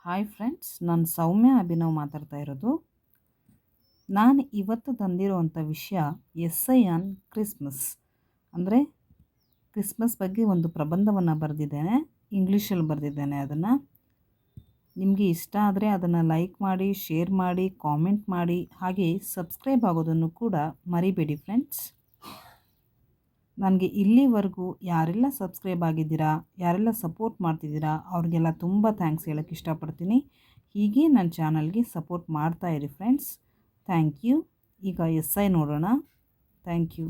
Hi friends, ನಾನು ಸೌಮ್ಯ ಅಭಿನವ್ ಮಾತಾಡ್ತಾ ಇರೋದು. ನಾನು ಇವತ್ತು ತಂದಿರುವಂಥ ವಿಷಯ ಎಸ್ಸೈ ಆನ್ ಕ್ರಿಸ್ಮಸ್. ಅಂದರೆ ಕ್ರಿಸ್ಮಸ್ ಬಗ್ಗೆ ಒಂದು ಪ್ರಬಂಧವನ್ನು ಬರೆದಿದ್ದೇನೆ, ಇಂಗ್ಲೀಷಲ್ಲಿ ಬರೆದಿದ್ದೇನೆ. ಅದನ್ನು ನಿಮಗೆ ಇಷ್ಟ ಆದರೆ ಅದನ್ನು ಲೈಕ್ ಮಾಡಿ, ಶೇರ್ ಮಾಡಿ, ಕಾಮೆಂಟ್ ಮಾಡಿ, ಹಾಗೆ ಸಬ್ಸ್ಕ್ರೈಬ್ ಆಗೋದನ್ನು ಕೂಡ ಮರಿಬೇಡಿ ಫ್ರೆಂಡ್ಸ್. ನನಗೆ ಇಲ್ಲಿವರೆಗೂ ಯಾರೆಲ್ಲ ಸಬ್ಸ್ಕ್ರೈಬ್ ಆಗಿದ್ದೀರಾ, ಯಾರೆಲ್ಲ ಸಪೋರ್ಟ್ ಮಾಡ್ತಿದ್ದೀರಾ, ಅವ್ರಿಗೆಲ್ಲ ತುಂಬ ಥ್ಯಾಂಕ್ಸ್ ಹೇಳೋಕ್ಕೆ ಇಷ್ಟಪಡ್ತೀನಿ. ಹೀಗೆ ನನ್ನ ಚಾನಲ್ಗೆ ಸಪೋರ್ಟ್ ಮಾಡ್ತಾ ಇರಿ ಫ್ರೆಂಡ್ಸ್. Thank you. ಈಗ ಎಸ್ಸೈ ನೋಡೋಣ. Thank you.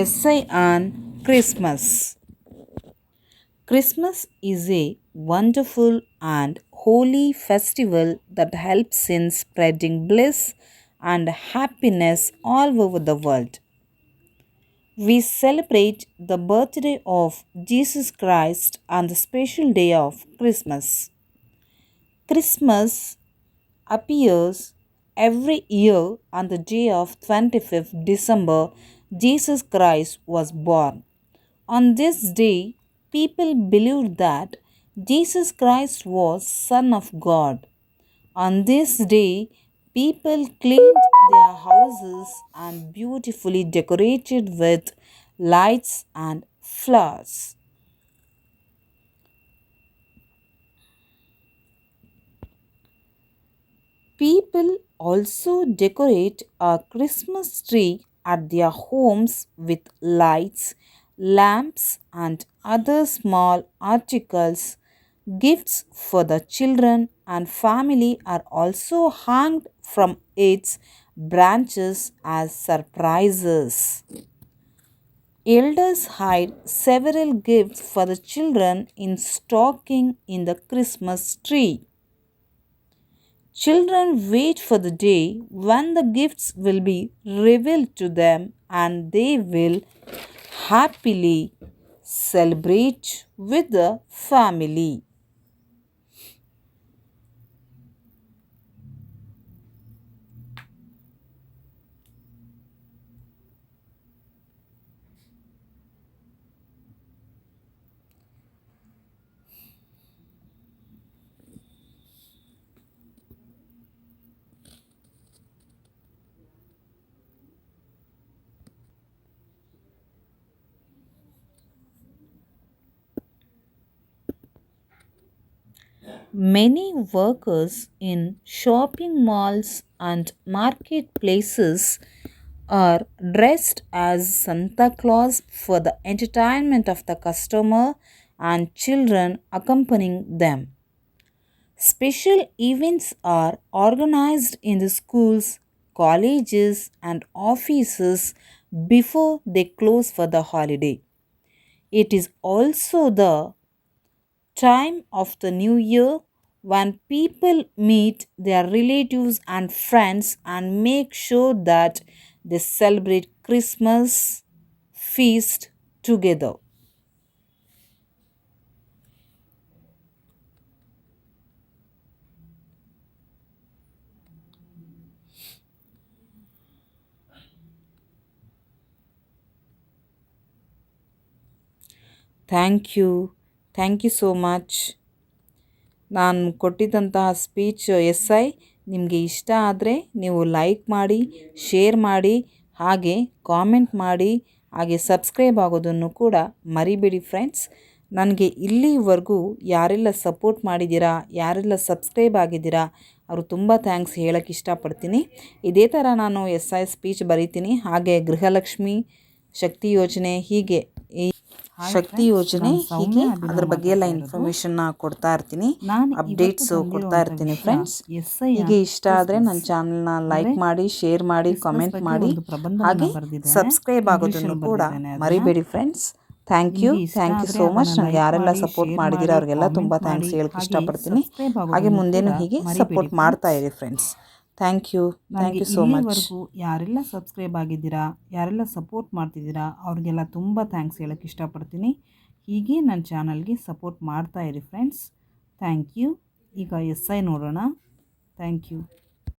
Essay on Christmas. Christmas is a wonderful and holy festival that helps in spreading bliss and happiness all over the world. We celebrate the birthday of Jesus Christ on the special day of Christmas. Christmas appears every year on the day of 25th December. Jesus Christ was born. On this day, people believed that Jesus Christ was Son of God. On this day, people cleaned their houses and beautifully decorated with lights and flowers. People also decorate a Christmas tree at their homes with lights, lamps, and other small articles. Gifts for the children and family are also hung from its branches as surprises. Elders hide several gifts for the children in stocking in the Christmas tree. Children wait for the day when the gifts will be revealed to them and they will happily celebrate with the family. Many workers in shopping malls and marketplaces are dressed as Santa Claus for the entertainment of the customer and children accompanying them. Special events are organized in the schools, colleges, and offices before they close for the holiday. It is also the time of the new year when people meet their relatives and friends and make sure that they celebrate Christmas feast together. Thank you so much. ನಾನು ಕೊಟ್ಟಿದ್ದಂತಹ speech SI ನಿಮಗೆ ಇಷ್ಟ ಆದರೆ ನೀವು like ಮಾಡಿ, share ಮಾಡಿ, ಹಾಗೆ comment ಮಾಡಿ, ಹಾಗೆ ಸಬ್ಸ್ಕ್ರೈಬ್ ಆಗೋದನ್ನು ಕೂಡ ಮರಿಬೇಡಿ ಫ್ರೆಂಡ್ಸ್. ನನಗೆ ಇಲ್ಲಿವರೆಗೂ ಯಾರೆಲ್ಲ ಸಪೋರ್ಟ್ ಮಾಡಿದ್ದೀರಾ, ಯಾರೆಲ್ಲ ಸಬ್ಸ್ಕ್ರೈಬ್ ಆಗಿದ್ದೀರಾ, ಅವರು ತುಂಬ ಥ್ಯಾಂಕ್ಸ್ ಹೇಳೋಕ್ಕೆ ಇಷ್ಟಪಡ್ತೀನಿ. ಇದೇ ಥರ ನಾನು ಎಸ್ಸೈ ಸ್ಪೀಚ್ ಬರೀತೀನಿ. ಹಾಗೆ ಗೃಹಲಕ್ಷ್ಮಿ ಶಕ್ತಿ ಯೋಜನೆ, ಹೀಗೆ ಶಕ್ತಿ ಯೋಜನೆ, ಹೀಗೆ ಅದ್ರ ಬಗ್ಗೆ ಎಲ್ಲ ಇನ್ಫಾರ್ಮೇಷನ್ನ ಕೊಡ್ತಾ ಇರ್ತೀನಿ, ಅಪ್ಡೇಟ್ಸು ಕೊಡ್ತಾ ಇರ್ತೀನಿ ಫ್ರೆಂಡ್ಸ್. ಹೀಗೆ ಇಷ್ಟ ಆದರೆ ನನ್ನ ಚಾನಲ್ನ ಲೈಕ್ ಮಾಡಿ, ಶೇರ್ ಮಾಡಿ, ಕಾಮೆಂಟ್ ಮಾಡಿ, ಹಾಗೆ ಸಬ್ಸ್ಕ್ರೈಬ್ ಆಗೋದನ್ನು ಕೂಡ ಮರಿಬೇಡಿ friends. Thank you so much. ನನಗೆ ಯಾರೆಲ್ಲ ಸಪೋರ್ಟ್ ಮಾಡಿದ್ದೀರಾ ಅವ್ರಿಗೆಲ್ಲ ತುಂಬ ಥ್ಯಾಂಕ್ಸ್ ಹೇಳಕ್ಕೆ ಇಷ್ಟಪಡ್ತೀನಿ. ಹಾಗೆ ಮುಂದೇನು ಹೀಗೆ ಸಪೋರ್ಟ್ ಮಾಡ್ತಾ ಇರಿ friends. Thank you so much. ಯಾರೆಲ್ಲ ಸಬ್ಸ್ಕ್ರೈಬ್ ಆಗಿದ್ದೀರಾ, ಯಾರೆಲ್ಲ ಸಪೋರ್ಟ್ ಮಾಡ್ತಿದ್ದೀರಾ, ಅವ್ರಿಗೆಲ್ಲ ತುಂಬ ಥ್ಯಾಂಕ್ಸ್ ಹೇಳೋಕ್ಕೆ ಇಷ್ಟಪಡ್ತೀನಿ. ಹೀಗೆ ನನ್ನ ಚಾನಲ್ಗೆ ಸಪೋರ್ಟ್ ಮಾಡ್ತಾ ಇರಿ ಫ್ರೆಂಡ್ಸ್. Thank you. ಈಗ ಎಸ್ಸೈ ನೋಡೋಣ. Thank you.